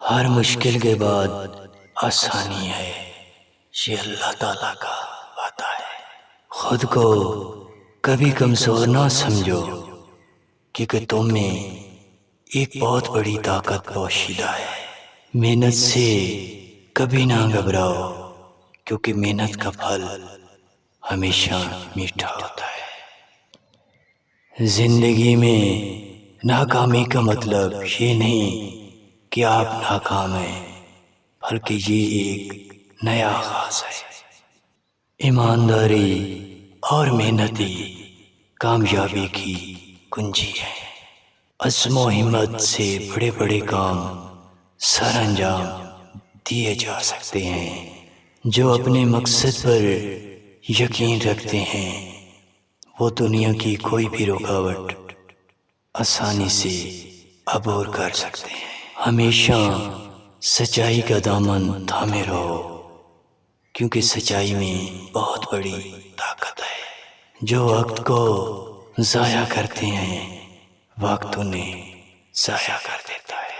ہر مشکل کے بعد آسانی ہے، یہ اللہ تعالیٰ کا وعدہ ہے۔ خود کو کبھی کمزور نہ سمجھو، کیونکہ تم میں ایک بہت بڑی طاقت پوشیدہ ہے۔ محنت سے کبھی نہ گھبراؤ، کیونکہ محنت کا پھل ہمیشہ میٹھا ہوتا ہے۔ زندگی میں ناکامی کا مطلب یہ نہیں کہ آپ ناکام ہیں، بلکہ یہ ایک نیا آغاز ہے۔ ایمانداری اور محنتی کامیابی کی کنجی ہے۔ عزم و ہمت سے بڑے بڑے کام سر انجام دیے جا سکتے ہیں۔ جو اپنے مقصد پر یقین رکھتے ہیں وہ دنیا کی کوئی بھی رکاوٹ آسانی سے عبور کر سکتے ہیں۔ ہمیشہ سچائی کا دامن تھامے رہو، کیونکہ سچائی میں بہت بڑی طاقت ہے۔ جو وقت کو ضائع کرتے ہیں، وقت انہیں ضائع کر دیتا ہے۔